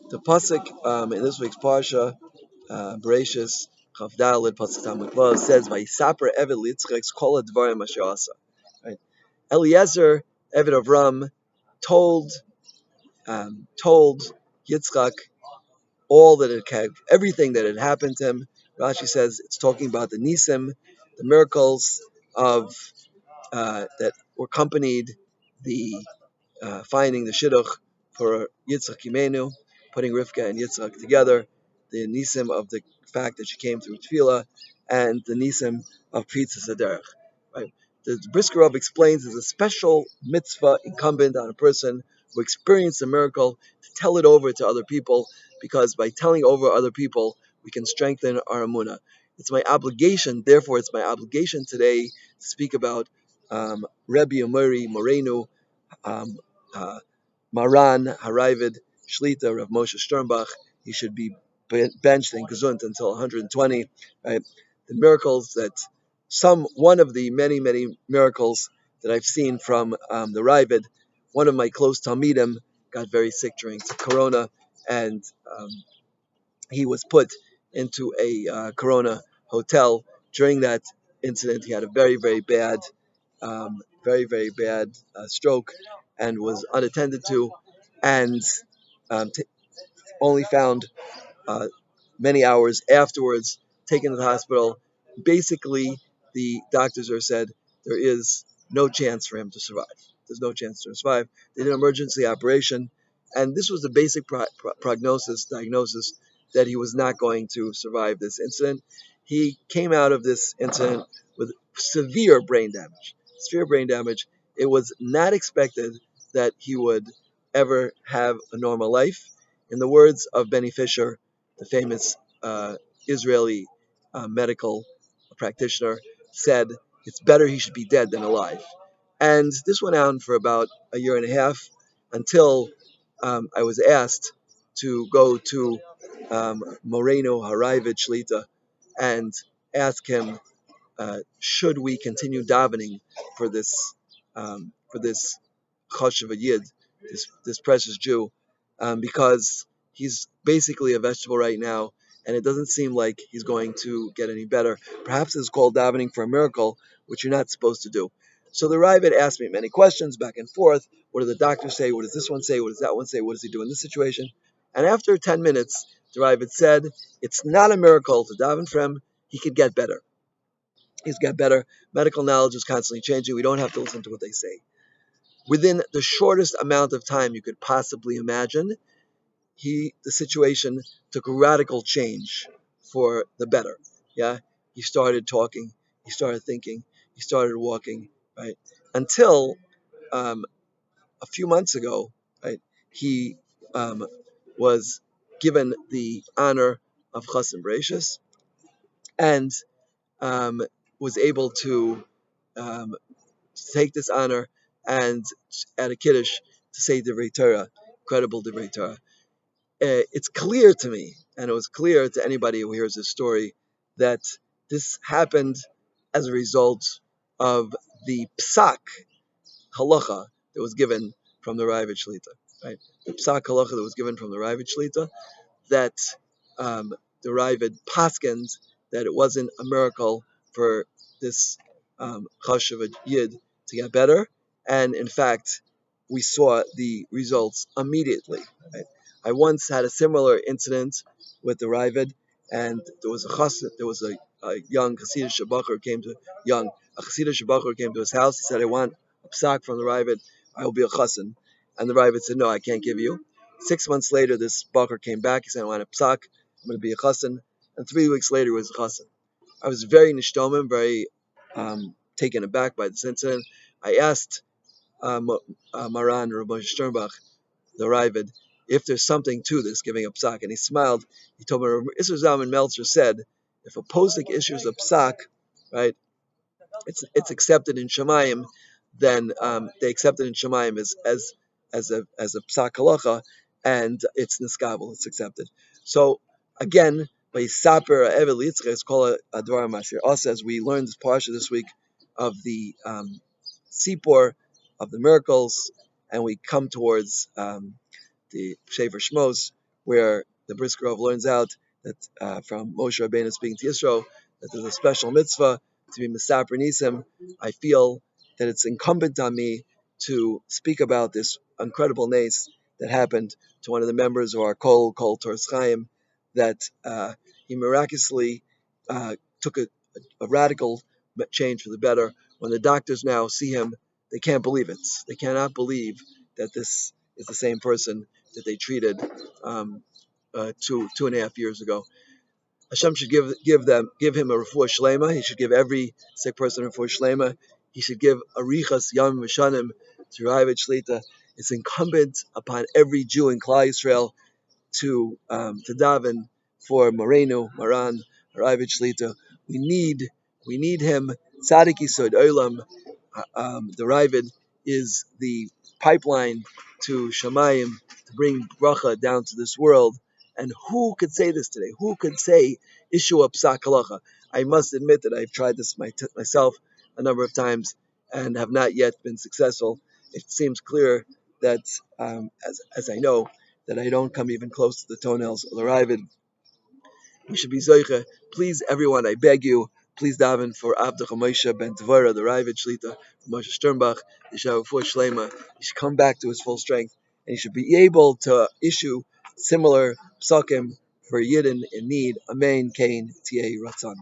The pasuk in this week's parsha, Bereshis Chav Daled pasuk Tamid Vav says, "Vayisaper Eved Litzchak's kol advarim asher asa." Right? Eliezer, Eved of Ram, told told Yitzchak all that everything that had happened to him. Rashi says it's talking about the nisim, the miracles of that accompanied the finding the shidduch for Yitzchak Imenu, putting Rivka and Yitzchak together, the nisim of the fact that she came through tefillah, and the nisim of Pizza Saderach. Right? The Brisker Rav explains there's a special mitzvah incumbent on a person who experienced a miracle to tell it over to other people, because by telling over other people, we can strengthen our emunah. It's my obligation, therefore, it's my obligation today to speak about Rabbi Amori Morenu, um, uh, Maran Haravid Shlita Rav Moshe Sternbuch. He should be benched and gesund until 120. Right? The miracles that one of the many miracles that I've seen from the Ravid. One of my close talmidim got very sick during Corona, and he was put into a Corona hotel. During that incident, he had a very bad stroke, and was unattended to, and only found uh, many hours afterwards, taken to the hospital. Basically, the doctors are said there is no chance for him to survive. There's no chance to survive. They did an emergency operation, and this was the basic diagnosis that he was not going to survive this incident. He came out of this incident with severe brain damage. Severe brain damage. It was not expected that he would ever have a normal life. In the words of Benny Fisher, the famous Israeli medical practitioner, said it's better he should be dead than alive. And this went on for about a year and a half until I was asked to go to Moreno Harayvit Shlita and ask him, should we continue davening for this Choshev Yid, this precious Jew, because he's basically a vegetable right now, and it doesn't seem like he's going to get any better. Perhaps it's called davening for a miracle, which you're not supposed to do. So the Ravid asked me many questions back and forth. What do the doctors say? What does this one say? What does that one say? What does he do in this situation? And after 10 minutes, the Ravid said, it's not a miracle to daven for him. He could get better. He's got better. Medical knowledge is constantly changing. We don't have to listen to what they say. Within the shortest amount of time you could possibly imagine, the situation took a radical change for the better. Yeah, he started talking, he started thinking, he started walking. Right, until a few months ago, right, he was given the honor of Chassan Bereshis, and um, was able to take this honor and at a kiddush to say Divrei Torah, credible Divrei Torah. It's clear to me, and it was clear to anybody who hears this story, that this happened as a result of the psak halacha that was given from the Ravid Shlita. Right, the psak halacha that was given from the Ravid Shlita, that the Ravid paskins that it wasn't a miracle for this chashuv yid to get better, and in fact, we saw the results immediately. Right? I once had a similar incident with the Ravid, and there was a young Hasidic Shabachar came to his house. He said, "I want a psak from the Ravid. I will be a chassan." And the Ravid said, "No, I can't give you." 6 months later, this Bacher came back. He said, "I want a psak. I'm going to be a chassan." And 3 weeks later, he was a chassan. I was very nishtomim, very taken aback by this incident. I asked Maran Rabbi Sternbuch, the Ravid, if there's something to this giving a psak, and he smiled. He told me, Isser Zalman Meltzer said, if a posik issues a psak, right, it's accepted in Shemayim, then they accept it in Shemayim as a psak halacha, and it's niskabel, it's accepted. So again, by Saper Evel Yitzchak, it's called a Dvar Masir. Also, as we learned this parsha this week of the Sipor of the miracles, and we come towards the Shever Shmos, where the Brisker Rov learns out that from Moshe Rabbeinu speaking to Yisro, that there's a special mitzvah to be Mesaper Nisim. I feel that it's incumbent on me to speak about this incredible nace that happened to one of the members of our Kol Torah Chaim, that he miraculously took a radical change for the better. When the doctors now see him, they can't believe it. They cannot believe that this is the same person that they treated 2.5 years ago. Hashem should give him a refuah shlema. He should give every sick person a refuah shlema. He should give arichas yam v'shanim to Rabbi Shlita. It's incumbent upon every Jew in Klal Yisrael to daven for Moreno, Maran, Rabbi Shlita. We need him. Tzadik Yisod Olam. The Ravid is the pipeline to Shamayim to bring bracha down to this world. And who could say this today? Who could say Ishua Psak Halacha? I must admit that I've tried this myself a number of times and have not yet been successful. It seems clear that, as I know, that I don't come even close to the toenails of the Ravid. We should be zoiche. Please, everyone, I beg you, please daven for Avdach Moshe ben Tvora, the Ravid Shlita, Moshe Sternbuch. He should have a full shlema. He should come back to his full strength, and he should be able to issue similar psakim for Yidden in need. Amen. Kain T.A. Ratzon.